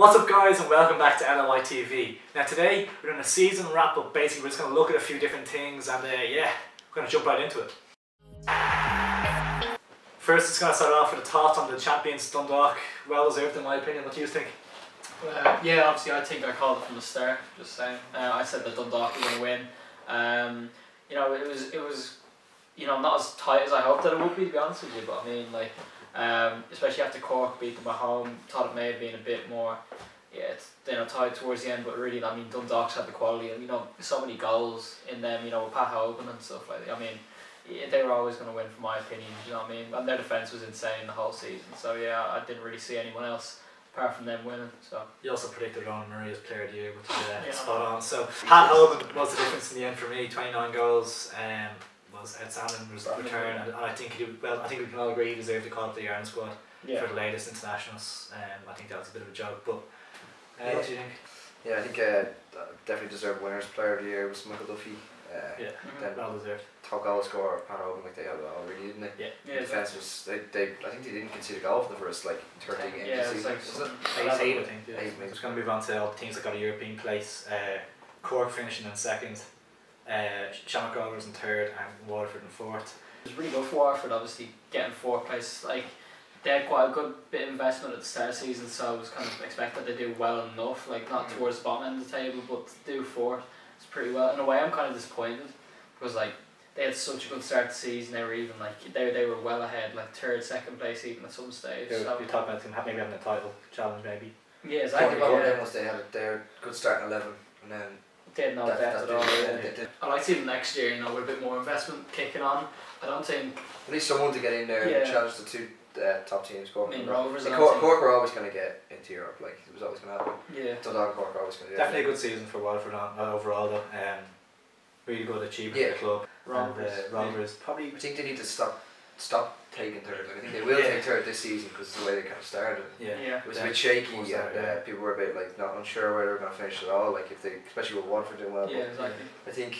What's up guys, and welcome back to LOI TV. Now today we're doing a season wrap up. Basically we're just going to look at a few different things and yeah, we're going to jump right into it. First it's going to start off with the thoughts on the champions Dundalk. Well deserved in my opinion. What do you think? Yeah, obviously I think I called it from the start, just saying. I said that Dundalk were going to win. You know, it was you know, not as tight as I hoped that it would be, to be honest with you, but I mean, like, especially after Cork beat them at home, thought it may have been a bit more, tight towards the end, but really, I mean, Dundalk's had the quality, and, you know, so many goals in them, you know, with Pat Hogan and stuff like that. I mean, they were always going to win, from my opinion, you know what I mean? And their defence was insane the whole season, so yeah, I didn't really see anyone else apart from them winning. So you also predicted Ron Murray as player of the year, which is spot on. So Pat Hogan was the difference in the end for me. 29 goals, was outstanding return, and I think we can all agree he deserved to call up the Ireland squad for the latest internationals. I think that was a bit of a joke, but what do you think? Yeah, I think definitely deserved winners. Player of the year was Michael Duffy. Then well deserved. Top goal scorer Pat Hogan, like they had it all really, didn't they? Yeah. Defence was I think they didn't concede a goal for the first 13 games. Yeah, of the like season. 18 I think. Yeah. 8 We're just going to move on to all the teams that got a European place. Cork finishing in second, Shamrock Rovers in third, and Waterford in fourth. It was really good for Waterford, obviously getting fourth place. Like, they had quite a good bit of investment at the start of the season, so I was kind of expecting they do well enough, like not towards the bottom end of the table, but to do fourth, it's pretty well. In a way, I'm kind of disappointed because like they had such a good start to the season. They were even like they were well ahead, like third, second place even at some stage. So you talk about them maybe having a title challenge, maybe. Yeah, exactly. They had their good start in 11, and then they had no depth at all. I like to see them next year, you know, with a bit more investment kicking on. I don't think at least someone to get in there and challenge the two top teams. Cork, Rovers. Cork were always going to get into Europe. Like it was always going to happen. Yeah. Dundalk and Cork were always going to. Definitely a good season for Waterford overall though. Really good achievement for the club. Rovers probably. I think they need to stop taking third. Like, I think they will take third this season because it's the way they kind of started. It was a bit shaky, and people were a bit like not unsure where they were going to finish at all. Like if they, especially with Waterford doing well. Yeah, exactly. I think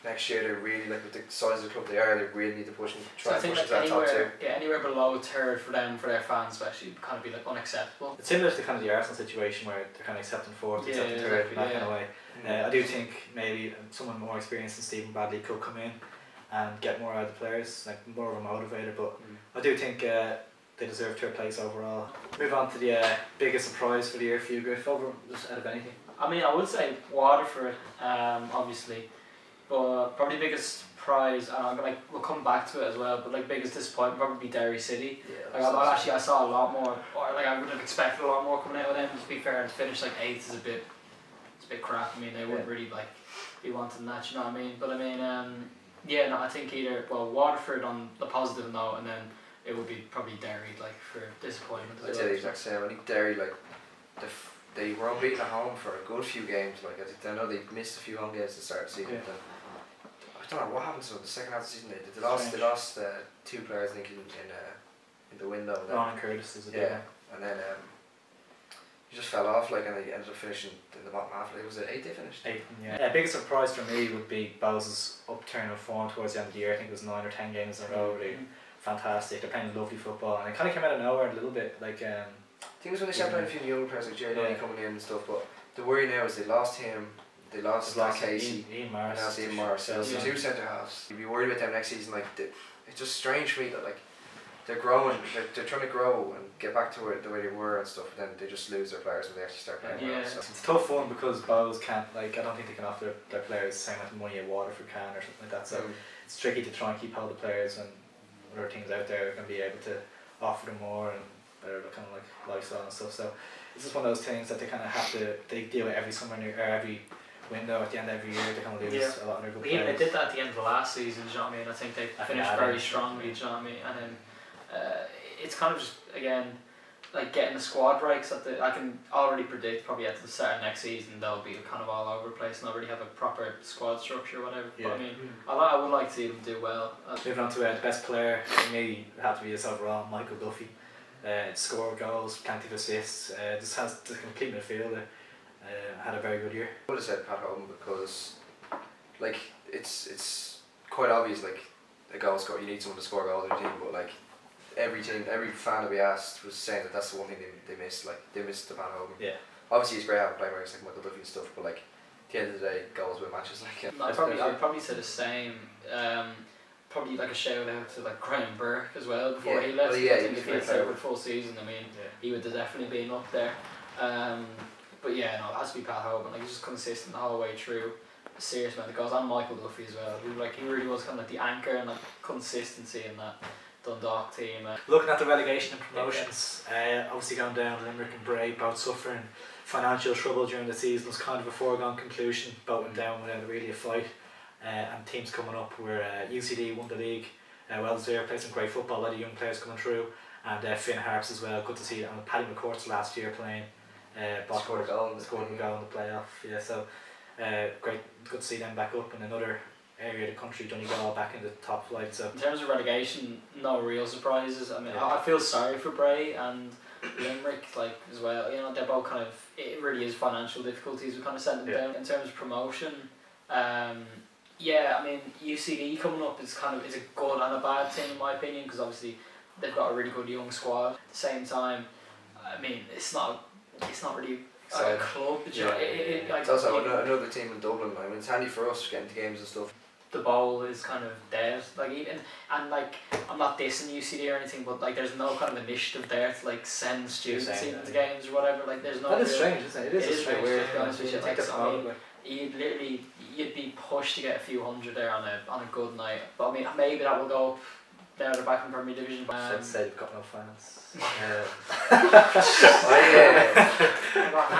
next year they really, like with the size of the club they are, they really need to push and try and push into that top two. Yeah, anywhere below third for them, for their fans especially, would kind of be like unacceptable. It's similar to kind of the Arsenal situation where they're kind of accepting fourth, accepting third, that kind of way. I do think maybe someone more experienced than Stephen Bradley could come in and get more out of the players, like more of a motivator, but I do think they deserve third place overall. Move on to the biggest surprise for the year for you, Griff, just out of anything. I mean, I would say Waterford, obviously, but probably biggest prize, and we'll come back to it as well, but like biggest disappointment probably Derry City. Like I saw a lot more, or like I would have expected a lot more coming out of them. To be fair, and to finish like 8th is a bit crap. I mean, they wouldn't really like be wanting that, you know what I mean? But I mean, I think either Waterford on the positive note, and then it would be probably Derry like for disappointment. I'd say the exact same. I think Derry they were unbeaten at home for a good few games. Like I know they missed a few home games to start the season. I don't know what happened to them the second half of the season. They lost 2 players, I think, in the window. Ron Curtis is a big one. And then he just fell off, like, and they ended up finishing in the bottom half. Was it 8th they finished? 8th, yeah. Biggest surprise for me would be Bowes' upturn of form towards the end of the year. I think it was 9 or 10 games in a row. Really fantastic. They're playing lovely football, and it kind of came out of nowhere a little bit. Like I think it was when they started playing a few younger players like Jay Lunny coming in and stuff. But the worry now is they lost him. They lost Casey, Ian Morris, and now Ian Morris. So the 2 centre halves. You'd be worried about them next season. Like it's just strange for me that like they're growing, they're trying to grow and get back to the way they were and stuff. But then they just lose their players when they actually start playing. Yeah, so. It's a tough one because Bowes can't. Like I don't think they can offer their players the same amount of money at Waterford can or something like that. So it's tricky to try and keep hold of players when other teams out there are going to be able to offer them more and better kind of like lifestyle and stuff. So it's just one of those things that they kind of have to. They deal with every summer or every window at the end of every year. They kind of lose a lot of their good players. They did that at the end of the last season. Do you know what I mean? I think they finished very strongly. Do you know what I mean? And then it's kind of just again like getting the squad right. Cause I can already predict probably at the start of next season they'll be kind of all over the place and they'll really have a proper squad structure or whatever. But I mean, I would like to see them do well. Moving on to the best player for me, it had to be this overall, Michael Duffy. Scored goals, plenty of assists. Just has the complete midfielder. Had a very good year. I would have said Pat Hogan because, like, it's quite obvious. Like, a goal scorer, you need someone to score goals in your team. But like, every fan that we asked was saying that that's the one thing they missed. Like they missed the Van Hoven. Yeah. Obviously, it's great having playmakers like Michael Duffy and stuff, but like at the end of the day, goals win matches. Like I'd probably say the same. Probably like a shout out to like Graham Burke as well before he left. Well, yeah, I think if he had fair. stayed for full season, I mean, he would have definitely been up there. But yeah, no, it has to be Pat Hoban. Like he's just consistent the whole way through. A serious amount of goals, and Michael Duffy as well. He really was kind of like the anchor and like consistency in that Dundalk team. Looking at the relegation and promotions, obviously going down, Limerick and Bray both suffering financial trouble during the season was kind of a foregone conclusion. Both went down without really a fight. And teams coming up were UCD won the league. Wells there played some great football, a lot of young players coming through, and Finn Harps as well. Good to see. And Paddy McCourt's last year playing. Scored a goal in the playoff. Yeah, so great. Good to see them back up in another area of the country. Donegal back in the top flight. So in terms of relegation, no real surprises. I mean, I feel sorry for Bray and Limerick like as well. You know, they're both kind of. It really is financial difficulties. We kind of sent them down. In terms of promotion, yeah, I mean UCD coming up is a good and a bad thing in my opinion, because obviously they've got a really good young squad. At the same time, I mean it's not really a club. It's also another team in Dublin. I mean it's handy for us getting to games and stuff. The bowl is kind of dead. Like even and like I'm not dissing UCD or anything, but like there's no kind of initiative there to like send students into games or whatever. Like there's no. That is strange, isn't it? It is strange. To be honest with you, like, you'd be pushed to get a few hundred there on a good night. But I mean maybe that will go up down the back in Premier Division. I'd say they've got no fans. I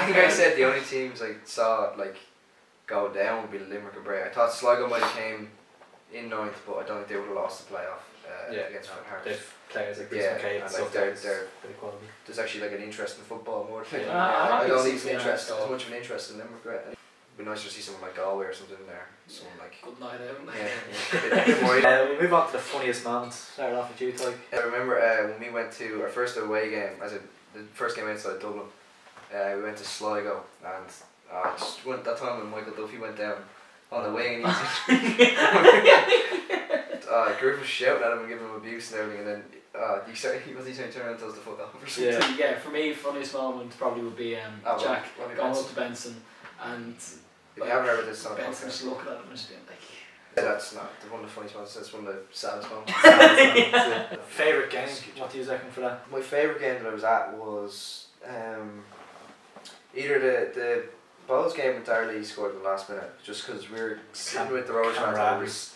think I said the only teams I saw like go down would be Limerick and Bray. I thought Sligo might have came in 9th, but I don't think they would have lost the playoff against Finn Harps. They've players like Chris McCabe and stuff. They're pretty quality. There's actually like an interest in football more. I don't even as much of an interest in Limerick. It'd be nicer to see someone like Galway or something there. Someone like good night out. We'll move on to the funniest moments. Start off with you, Tadhg. I remember when we went to our first away game, the first game outside Dublin. We went to Sligo and just went that time when Michael Duffy went down on the wing and Griff was shouting at him and giving him abuse and everything, and then he was trying to turn around and tell us to fuck off or something. Yeah, for me, funniest moment probably would be Jack going up to Benson and if you haven't heard of this on Benson just looking at him and just being like. That's not one of the funniest moments. That's one of the saddest moments. Favourite game? What do you reckon for that? My favourite game that I was at was either the Bowls game with Darley scored in the last minute, just because we were sitting with the Roach fans.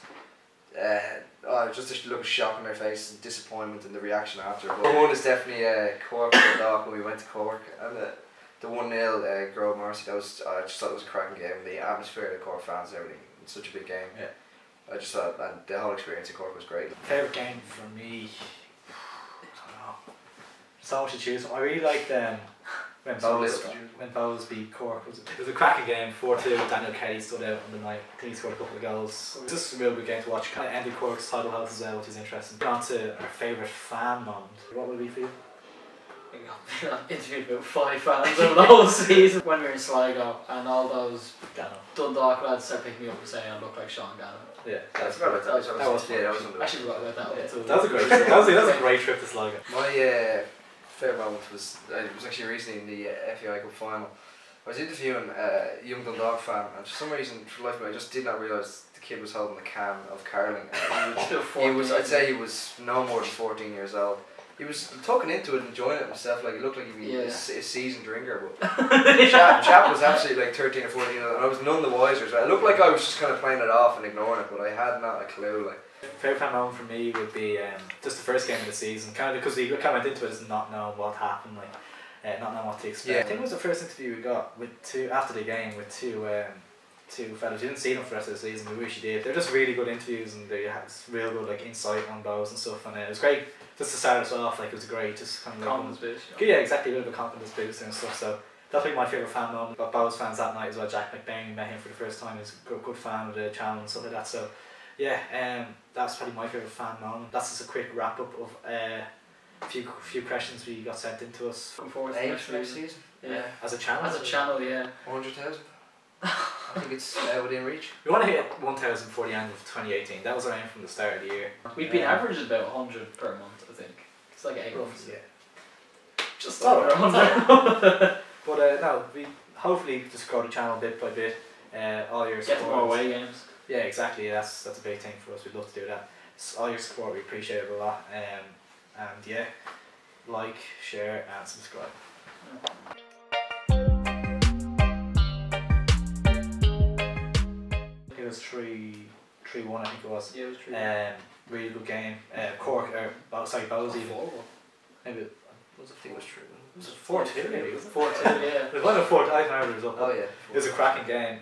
Just a look of shock on their face and disappointment and the reaction after. But one is definitely Cork and Dundalk when we went to Cork, and the 1-0 Grove Marcy. I just thought it was a cracking game. The atmosphere, the Cork fans, and everything. It's such a big game. Yeah. I just thought, and the whole experience in Cork was great. Favourite game for me, I don't know. So much to choose from. I really liked when Bowles beat Cork. It was a cracking game, 4-2. Daniel Kelly stood out on the night. I think he scored a couple of goals. It was just a real good game to watch. Kind of ended Cork's title house as well, which is interesting. On to our favourite fan moment. What would it be for you? I've interviewed about 5 fans over the whole season. When we were in Sligo and all those Dundalk lads started picking me up and saying I look like Sean Gannon. Yeah, that was fun. I actually forgot about that one too. That was a great trip. That was a great trip to Sligo. My favourite moment was actually recently in the FAI Cup final. I was interviewing a young Dundalk fan, and for some reason, for life of me, I just did not realise the kid was holding a can of Carling. I'd say he was no more than 14 years old. He was tucking into it and enjoying it himself. Like, he looked like he'd be a seasoned drinker, but chap was absolutely like 13 or 14, and I was none the wiser. So it looked like I was just kind of playing it off and ignoring it, but I had not a clue. Like, favourite fan moment for me would be just the first game of the season, kind of because we kind of went into it as not knowing what happened, like not knowing what to expect. I think it was the first interview we got with after the game with two fellas. We didn't see them for the rest of the season. We wish you did. They're just really good interviews, and they had real good like insight on those and stuff. And it was great just to start us off. Like, it was great, just kind of confidence boost. Yeah, exactly, a bit of a confidence booster and stuff. So that's like my favourite fan moment. Got Bowes fans that night as well. Jack McBain, met him for the first time. He's a good fan of the channel and stuff like that. So yeah, that's probably my favourite fan moment. That's just a quick wrap up of a few questions we got sent into us. Looking forward to next season. Yeah, as a channel. Yeah. 100,000. I think it's within reach. We want to hit 1,000 before the end of 2018. That was our aim from the start of the year. We've been averaging about 100 per month, I think. It's like 8 months. Yeah. Just Oh, over 100. But no, we hopefully just grow the channel bit by bit. All your Get support. more away games. Yeah, exactly. That's a big thing for us. We'd love to do that. All your support, we appreciate it a lot. And yeah, like, share, and subscribe. It was 3-1, I think it was. Yeah, it was true. Really good game. Cork, Bowes even. 4-1. Maybe it I think it was true. was 4-2 maybe, was it? 4-2, yeah. It was 4-2, I don't know the result. Oh yeah. It was a cracking game.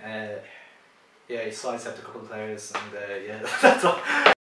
Yeah, he sidestepped a couple of players and yeah, that's all.